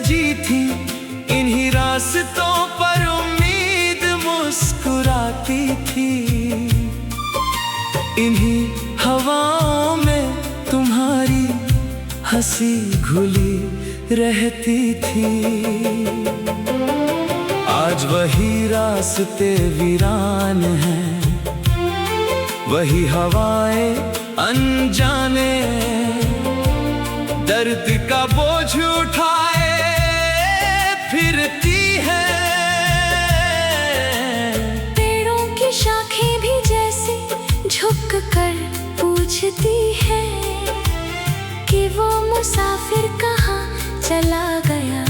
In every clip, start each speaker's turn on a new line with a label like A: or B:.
A: सजी थी, इन्हीं रास्तों पर उम्मीद मुस्कुराती थी। इन्हीं हवाओं में तुम्हारी हंसी घुली रहती थी। आज वही रास्ते वीरान हैं, वही हवाएं अनजाने, दर्द का बोझ उठाए फिरती है।
B: पेड़ों की शाखें भी जैसे झुक कर पूछती है कि वो मुसाफिर कहाँ चला गया,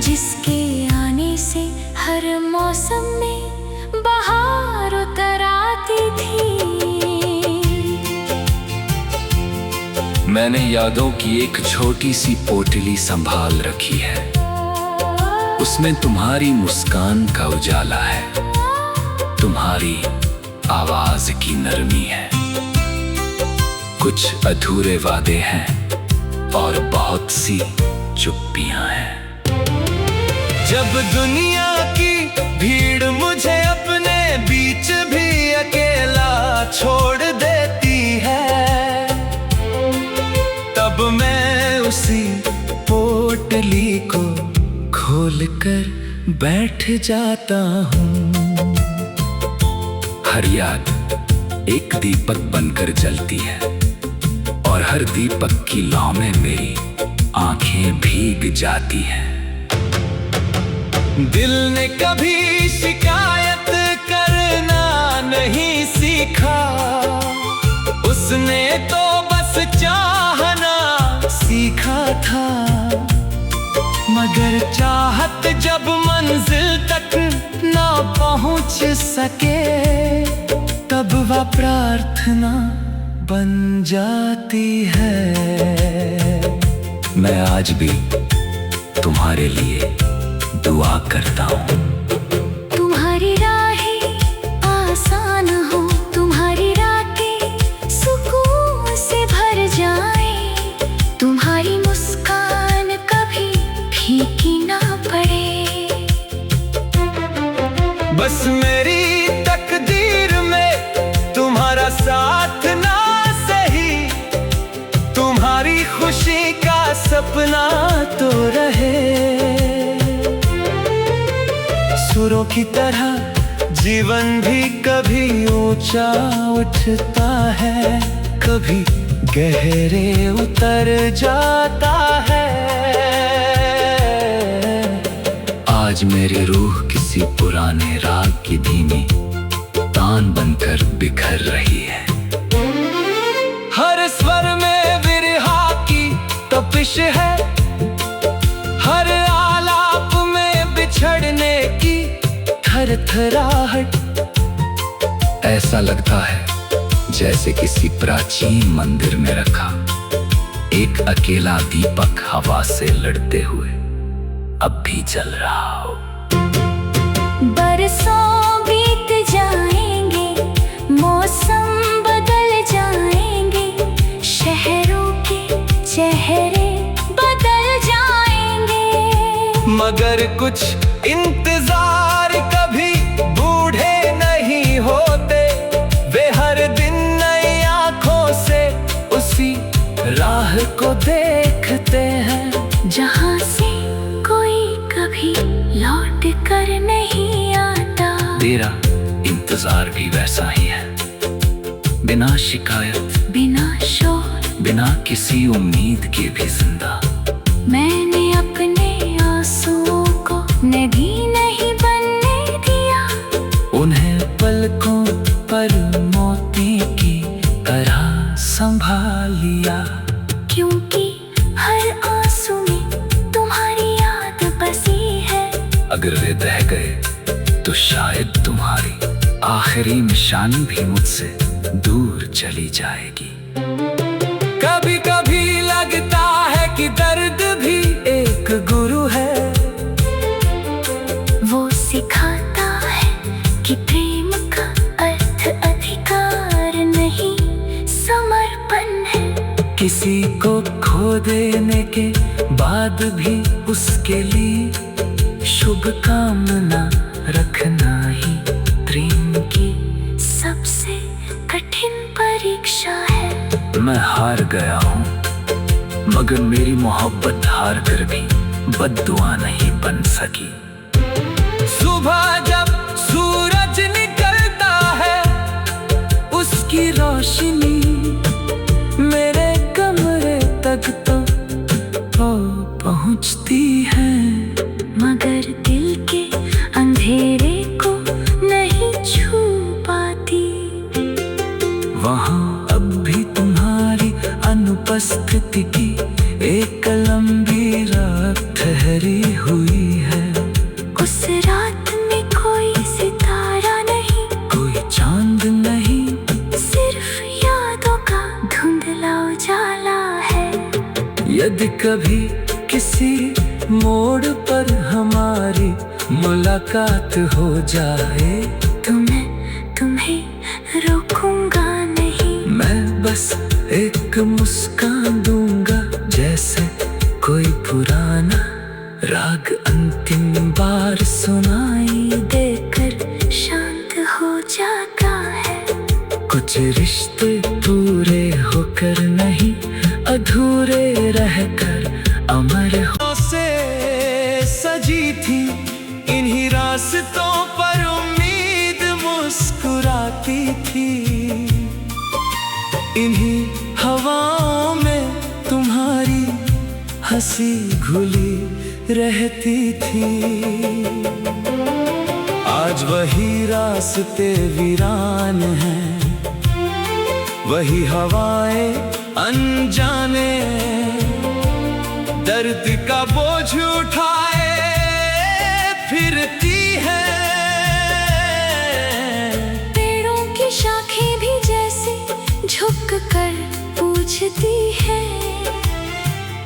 B: जिसके आने से हर मौसम में बहार उतर आती थी।
C: मैंने यादों की एक छोटी सी पोटली संभाल रखी है, उसमें तुम्हारी मुस्कान का उजाला है, तुम्हारी आवाज की नरमी है। कुछ अधूरे वादे हैं और बहुत सी चुप्पियां हैं।
A: जब दुनिया की भीड़ मुझे अपने बीच भी अकेला छोड़ देती है, तब मैं उसी पोटली को खोलकर बैठ जाता हूँ।
C: हर याद एक दीपक बनकर जलती है, और हर दीपक की लौ में मेरी आंखें भीग जाती हैं।
A: दिल ने कभी शिकायत करना नहीं सीखा, उसने तो बस चाहना सीखा था। मगर चाहत जब मंजिल तक ना पहुंच सके, तब वह प्रार्थना बन जाती है।
C: मैं आज भी तुम्हारे लिए दुआ करता हूँ।
B: तुम्हारी राहें आसान हो, तुम्हारी रातें सुकून से भर जाएं, तुम्हारी मुस्कान कभी फीकी ना पड़े।
A: बस मेरी तकदीर में तुम्हारा साथ ना सही, तुम्हारी खुशी का सपना तो रहे। सुरों की तरह जीवन भी कभी ऊंचा उठता है, कभी गहरे उतर जाता है।
C: आज मेरी रूह किसी पुराने राग की धीमी तान बनकर बिखर रही है।
A: हर स्वर में विरहा की तपिश है, हर आलाप में बिछड़ने की थरथराहट।
C: ऐसा लगता है जैसे किसी प्राचीन मंदिर में रखा एक अकेला दीपक हवा से लड़ते हुए अब भी जल रहा हो।
B: बरसों बीत जाएंगे, मौसम बदल जाएंगे, शहरों के चेहरे बदल जाएंगे,
A: मगर कुछ इंतजार कभी बूढ़े नहीं होते। वे हर दिन नई आंखों से उसी राह को देखते हैं,
B: जहाँ से कोई कभी लौट कर नहीं आता।
C: तेरा इंतजार भी वैसा ही है, बिना शिकायत,
B: बिना शोर,
C: बिना किसी उम्मीद के भी जिंदा।
B: मैंने अपने आंसुओं को नदी नहीं बनने दिया,
A: उन्हें पलकों पर मोती की तरह संभाल लिया।
B: क्योंकि हर आंसू में तुम्हारी याद बसी है।
C: अगर वे बह गए तो शायद तुम्हारी आखिरी निशानी भी मुझसे दूर चली जाएगी।
A: कभी कभी लगता है कि दर्द भी एक गुरु है,
B: वो सिखाता है कि प्रेम का अर्थ अधिकार नहीं, समर्पण है।
A: किसी को खो देने के बाद भी उसके लिए शुभ कामना रखना ही प्रेम की
B: सबसे कठिन परीक्षा है।
C: मैं हार गया हूँ, मगर मेरी मोहब्बत हार कर भी बद्दुआ नहीं बन सकी।
A: सुबह जब सूरज निकलता है, उसकी रोशनी मेरे कमरे तक तो पहुंचती है,
B: मगर दिल के अंधेरे को नहीं छू पाती।
A: वहाँ अब भी तुम्हारी अनुपस्थिति की एक लंबी रात ठहरी हुई है।
B: उस रात में कोई सितारा नहीं,
A: कोई चांद नहीं,
B: सिर्फ यादों का धुंधला उजाला है।
A: यदि कभी किसी मोड़ पर हमारी मुलाकात हो जाए,
B: तो मैं तुम्हें रोकूंगा नहीं।
A: मैं बस एक मुस्कान दूंगा, जैसे कोई पुराना राग अंतिम बार
B: सुनाई देकर शांत हो जाता है।
A: कुछ रिश्ते पूरे होकर नहीं, अधूरे रहकर अमर हो से सजी थी। इन्हीं रास्तों पर उम्मीद मुस्कुराती थी, इन्हीं हवाओं में तुम्हारी हंसी घुली रहती थी। आज वही रास्ते वीरान हैं, वही हवाएं अनजाने, दर्द का बोझ उठाए फिरती है।
B: पेड़ों की शाखें भी जैसे झुक कर पूछती है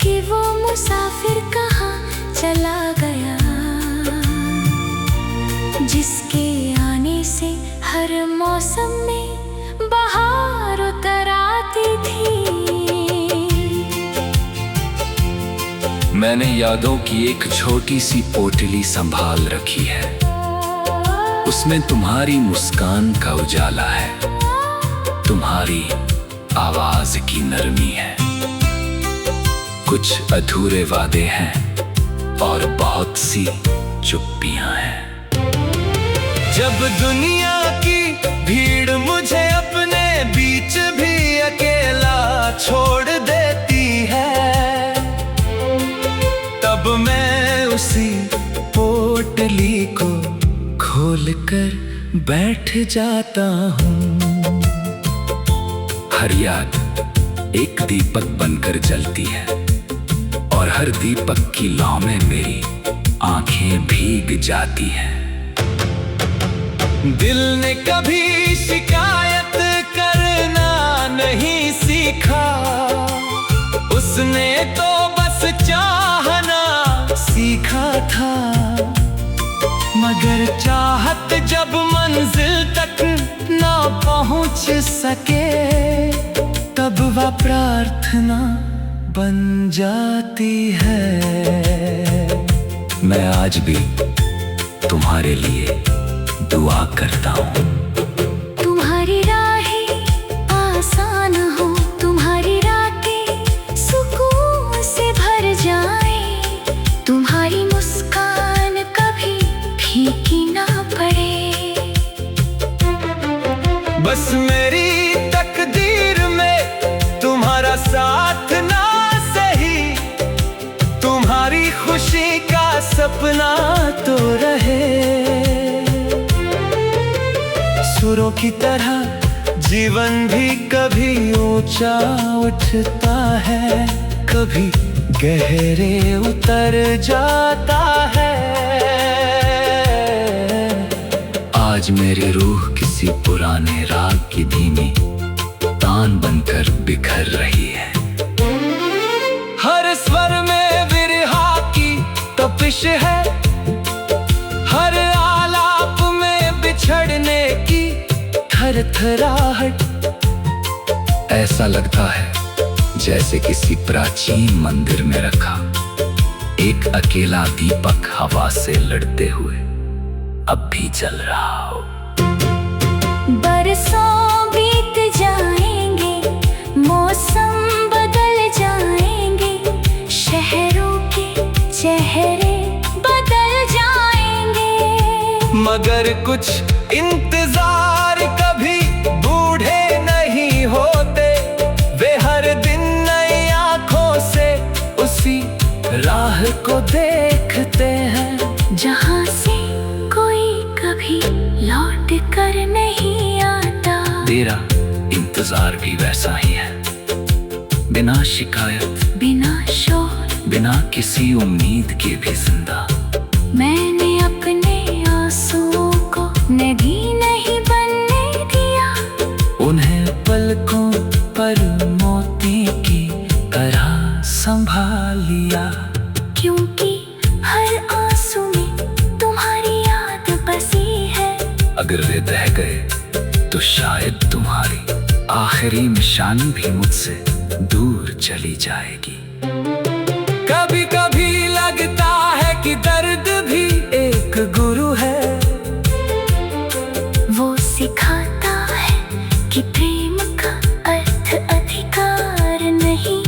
B: कि वो मुसाफिर कहाँ चला गया, जिसके आने से हर मौसम में बहार उतर आती थी।
C: मैंने यादों की एक छोटी सी पोटली संभाल रखी है, उसमें तुम्हारी मुस्कान का उजाला है, तुम्हारी आवाज की नरमी है। कुछ अधूरे वादे हैं और बहुत सी चुप्पियां हैं।
A: जब दुनिया की भीड़ मुझे अपने बीच भी अकेला छोड़ देती है, तब मैं उसी पोटली को खोलकर बैठ जाता हूँ।
C: हर याद एक दीपक बनकर जलती है, और हर दीपक की लौ में मेरी आंखें भीग जाती हैं।
A: दिल ने कभी शिकायत करना नहीं सीखा, उसने तो बस चाहना सीखा था। मगर चाहत जब मंजिल तक ना पहुंच सके, तब वह प्रार्थना बन जाती है।
C: मैं आज भी तुम्हारे लिए दुआ करता हूँ।
B: तुम्हारी राहें आसान हो, तुम्हारी रातें सुकून से भर जाए, तुम्हारी मुस्कान कभी फीकी ना पड़े।
A: बस मेरी तकदीर में तुम्हारा साथ ना सही, तुम्हारी खुशी का सपना तो रहे। सुरों की तरह जीवन भी कभी ऊंचा उठता है, कभी गहरे उतर जाता है।
C: आज मेरी रूह किसी पुराने राग की धीमी तान बनकर बिखर रही है।
A: हर स्वर में विरहा की तपिश है, हर आलाप में बिछड़ने की थरथराहट।
C: ऐसा लगता है जैसे किसी प्राचीन मंदिर में रखा एक अकेला दीपक हवा से लड़ते हुए अब भी जल रहा हो।
B: बरसों बीत जाएंगे, मौसम बदल जाएंगे, शहरों के चेहरे बदल जाएंगे,
A: मगर कुछ इंतजार कभी बूढ़े नहीं होते। वे हर दिन नई आंखों से उसी राह को देखते हैं
B: जहाँ से कोई कभी लौट कर नहीं आता।
C: तेरा इंतजार भी वैसा ही है, बिना शिकायत,
B: बिना शोर,
C: बिना किसी उम्मीद के भी जिंदा।
B: मैंने अपने आंसुओं को नदी नहीं बनने दिया,
A: उन्हें पलकों पर मोती की तरह संभाल लिया।
B: क्योंकि हर आंसू में तुम्हारी याद बसी है।
C: अगर वे रह गए तो शायद तुम्हारी आखिरी निशानी भी मुझसे दूर चली जाएगी।
A: कभी कभी लगता है कि दर्द भी एक गुरु है,
B: वो सिखाता है कि प्रेम का अर्थ अधिकार नहीं,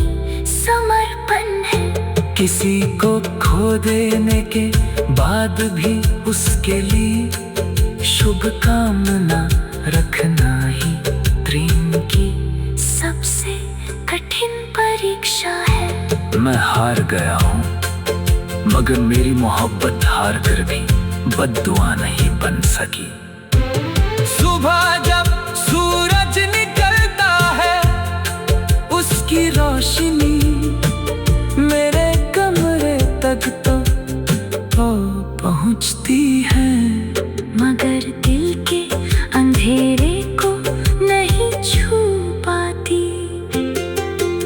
B: समर्पण है।
A: किसी को खो देने के बाद भी उसके लिए शुभकामना रखना ही प्रेम की
B: सबसे कठिन परीक्षा है।
C: मैं हार गया हूँ, मगर मेरी मोहब्बत हार कर भी बद्दुआ नहीं बन सकी।
A: सुबह जब सूरज निकलता है, उसकी रोशनी मेरे कमरे तक तो पहुंचती है,
B: मगर दिल के अंधेरे को नहीं छू पाती।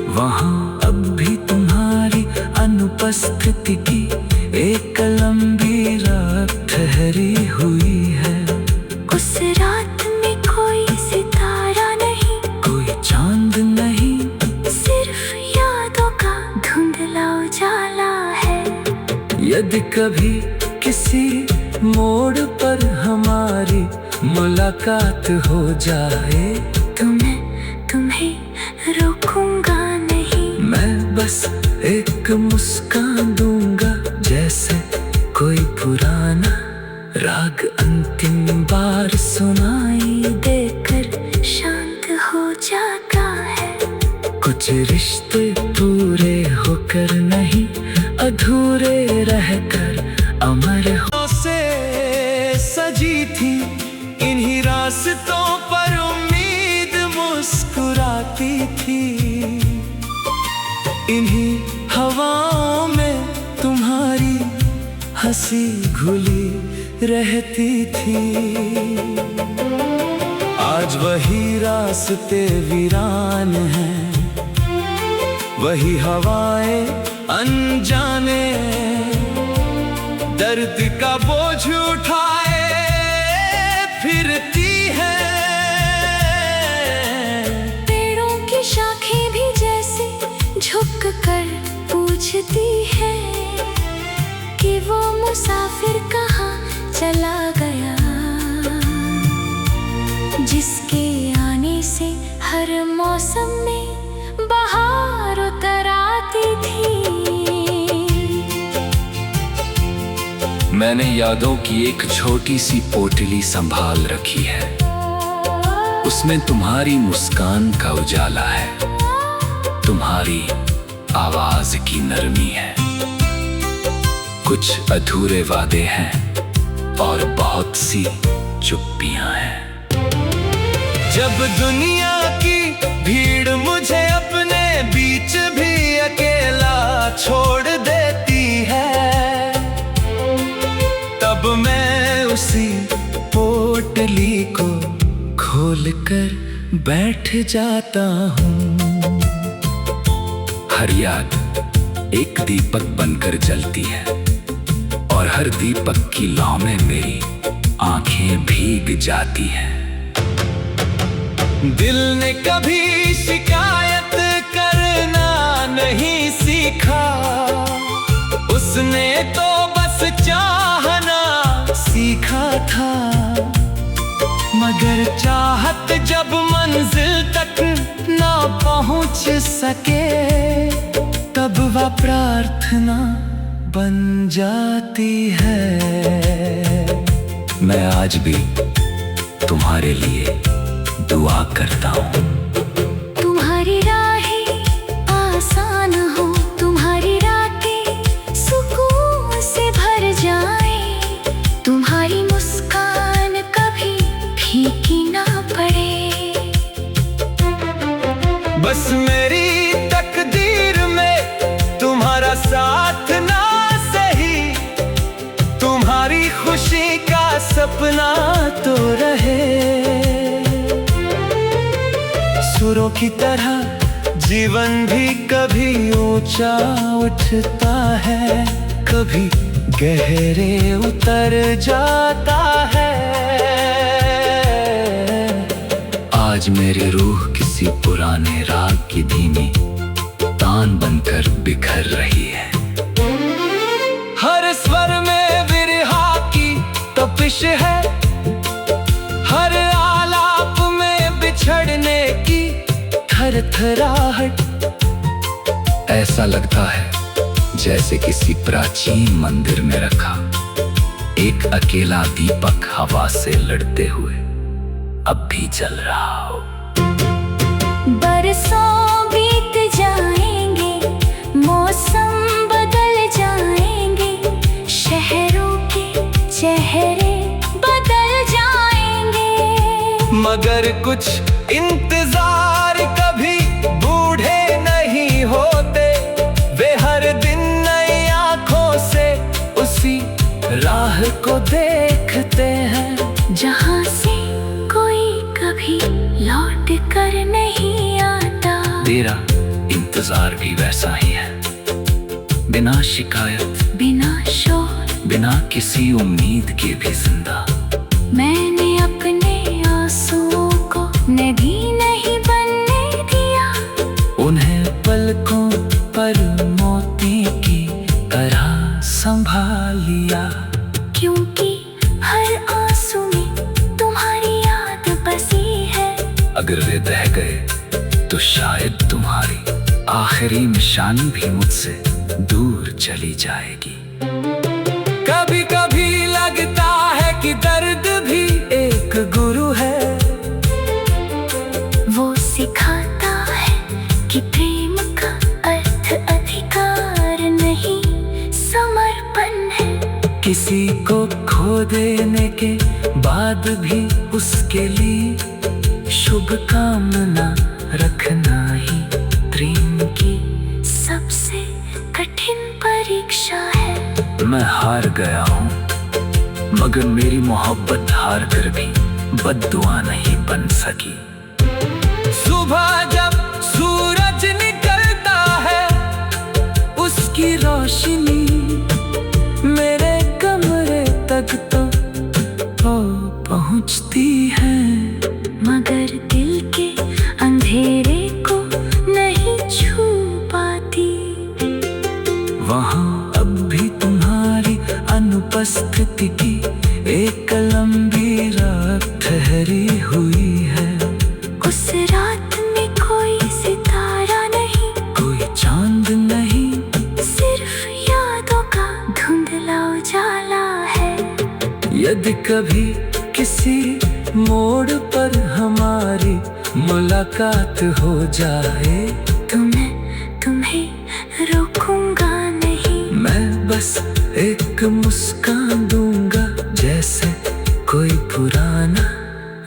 A: वहाँ अब भी तुम्हारी अनुपस्थिति की एक लंबी रात ठहरी हुई है।
B: उस रात में कोई सितारा नहीं,
A: कोई चांद नहीं,
B: सिर्फ यादों का धुंधला उजाला है।
A: यदि कभी किसी मोड़ पर हमारी मुलाकात हो जाए
B: तो मैं तुम्हें रोकूंगा नहीं।
A: मैं बस एक मुस्कान दूंगा, जैसे कोई पुराना राग अंतिम बार सुनाई
B: देकर शांत हो जाता है।
A: कुछ रिश्ते पूरे होकर नहीं, अधूरे रहकर अमर हो से सजी थी। इन्हीं रास्तों पर उम्मीद मुस्कुराती थी, इन्हीं हवाओं में तुम्हारी हंसी घुली रहती थी। आज वही रास्ते वीरान हैं, वही हवाएं अनजाने, दर्द का बोझ उठाए फिरती है।
B: पेड़ों की शाखें भी जैसे झुक कर पूछती है कि वो मुसाफिर कहाँ चला गया, जिसके आने से हर मौसम में बहार उतर आती थी।
C: मैंने यादों की एक छोटी सी पोटली संभाल रखी है, उसमें तुम्हारी मुस्कान का उजाला है, तुम्हारी आवाज की नरमी है। कुछ अधूरे वादे हैं और बहुत सी चुप्पियां हैं।
A: जब दुनिया की भीड़ मुझे अपने बीच भी अकेला छोड़ देती है, तब मैं उसी पोटली को खोल कर बैठ जाता हूँ।
C: हर याद एक दीपक बनकर जलती है और हर दीपक की लौ में मेरी आंखें भीग जाती हैं।
A: दिल ने कभी शिकायत करना नहीं सीखा, उसने तो बस चाहना सीखा था। मगर चाहत जब मंजिल तक ना पहुंच सके, तब वह प्रार्थना बन जाती है। मैं आज भी तुम्हारे लिए दुआ करता हूँ।
B: तुम्हारी राहें आसान हो, तुम्हारी रातें सुकून से भर जाए, तुम्हारी मुस्कान कभी फीकी ना पड़े।
A: बस मेरी तकदीर में तुम्हारा साथ ना सही, तुम्हारी खुशी का सपना तो रहे। सुरों की तरह जीवन भी कभी ऊंचा उठता है, कभी गहरे उतर जाता है। आज मेरी रूह किसी पुराने राग की धीमी तान बनकर बिखर रही है। हर स्वर में विरहा की तपिश है, हर आलाप में बिछड़ने की थरथराहट।
C: ऐसा लगता है जैसे किसी प्राचीन मंदिर में रखा एक अकेला दीपक हवा से लड़ते हुए अब भी जल रहा हो।
B: बरसों बीत जाएंगे, मौसम बदल जाएंगे, शहरों के चेहरे बदल जाएंगे,
A: मगर कुछ इंतजार कभी बूढ़े नहीं होते। वे हर दिन नई आंखों से उसी राह को देखते हैं,
B: जहाँ से कोई कभी लौट कर नहीं आता।
C: तेरा इंतजार भी वैसा ही है, बिना शिकायत,
B: बिना शोर,
C: बिना किसी उम्मीद के भी जिंदा।
B: मैंने अपने आंसुओं को नदी नहीं बनने दिया,
A: उन्हें पलकों पर मोती की तरह संभाल लिया।
B: क्योंकि हर आंसू में तुम्हारी याद बसी है।
C: अगर वे बह गए तो शायद तुम्हारी आखिरी निशानी भी मुझसे दूर चली जाएगी।
A: कभी कभी लगता है कि दर्द भी एक गुरु है,
B: वो सिखाता है कि प्रेम का अर्थ अधिकार नहीं, समर्पण है।
A: किसी को खो देने के बाद भी उसके लिए शुभकामना रखना ही
B: प्रेम की सबसे कठिन परीक्षा है।
C: मैं हार गया हूँ, मगर मेरी मोहब्बत हार कर भी बद्दुआ नहीं बन सकी।
A: सुबह जब सूरज निकलता है, उसकी रोशनी मेरे कमरे तक तो पहुंचती है,
B: मगर दिल के अंधेरे को नहीं छू पाती।
A: वहाँ अब भी तुम्हारी अनुपस्थिति की एक लंबी रात ठहरी हुई है।
B: उस रात में कोई सितारा नहीं,
A: कोई चांद नहीं,
B: सिर्फ यादों का धुंधला उजाला है।
A: यदि कभी किसी मोड़ पर हमारी मुलाकात हो जाए,
B: तो मैं तुम्हें रोकूंगा नहीं।
A: मैं बस एक मुस्कान दूंगा, जैसे कोई पुराना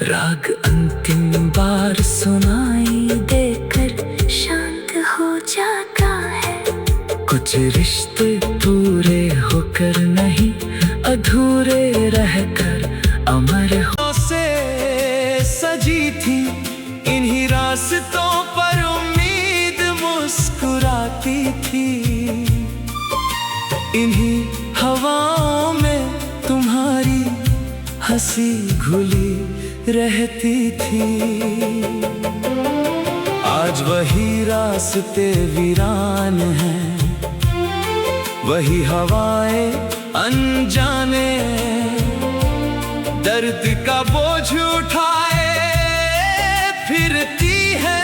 A: राग अंतिम बार सुनाई
B: देकर शांत हो जाता है।
A: कुछ रिश्ते पूरे होकर नहीं, अधूरे रहकर अमर हो से सजी थी। इन्हीं रास्तों पर उम्मीद मुस्कुराती थी, इन्हीं हवाओं में तुम्हारी हंसी घुली रहती थी। आज वही रास्ते वीरान हैं, वही हवाएं अनजाने, दर्द का बोझ उठाए फिरती है।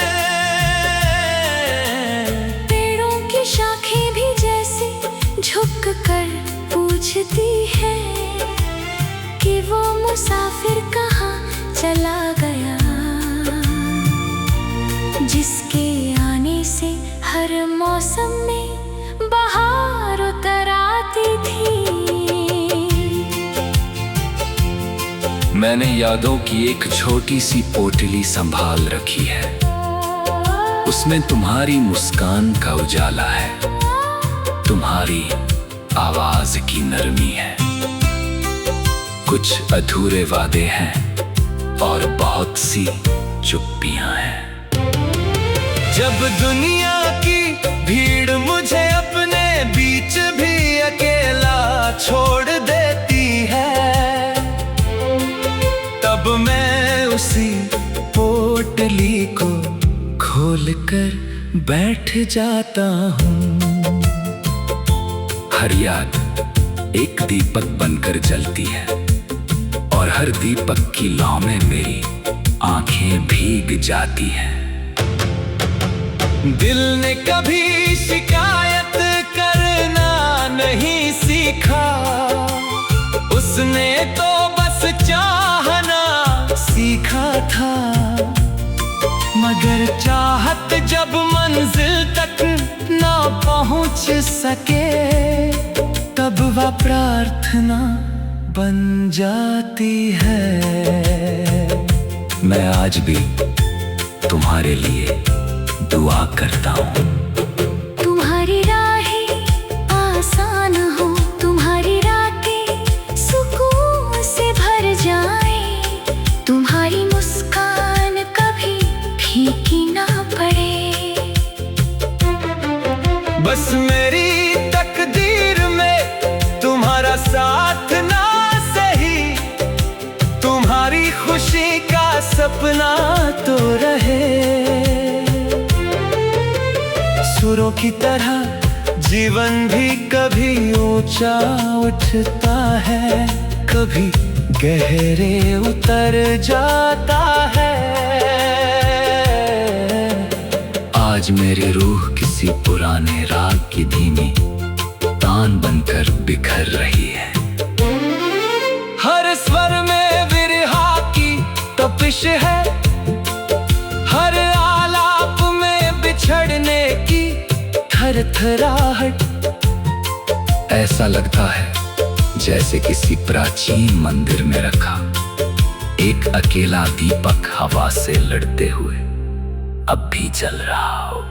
B: पेड़ों की शाखें भी जैसे झुक कर पूछती है कि वो मुसाफिर कहाँ चला गया, जिसके आने से हर मौसम में बहार उतर आती थी।
C: मैंने यादों की एक छोटी सी पोटली संभाल रखी है, उसमें तुम्हारी मुस्कान का उजाला है, तुम्हारी आवाज की नरमी है। कुछ अधूरे वादे हैं और बहुत सी चुप्पियां हैं।
A: जब दुनिया की भीड़ मुझे अपने बीच भी अकेला छोड़ देती है, तब मैं उसी पोटली को खोल कर बैठ जाता हूँ।
C: हर याद एक दीपक बनकर जलती है और हर दीपक की लौ में मेरी आंखें भीग जाती हैं।
A: दिल ने कभी शिकायत करना नहीं सीखा, उसने तो बस चाहना सीखा था। मगर चाहत जब मंजिल तक ना पहुंच सके, तब वह प्रार्थना बन जाती है।
C: मैं आज भी तुम्हारे लिए दुआ करता हूँ।
B: तुम्हारी राहें आसान हो, तुम्हारी रातें सुकून से भर जाए, तुम्हारी मुस्कान कभी फीकी ना पड़े।
A: बस मेरी तकदीर में तुम्हारा साथ ना सही, तुम्हारी खुशी का सपना तो रहे। सुरों की तरह जीवन भी कभी ऊंचा उठता है, कभी गहरे उतर जाता है।
C: आज मेरी रूह किसी पुराने राग की धीमी तान बनकर बिखर रही है।
A: हर स्वर में विरहा की तपिश है, हर आलाप में बिछड़ने की थरथराहट।
C: ऐसा लगता है जैसे किसी प्राचीन मंदिर में रखा एक अकेला दीपक हवा से लड़ते हुए अब भी जल रहा हो।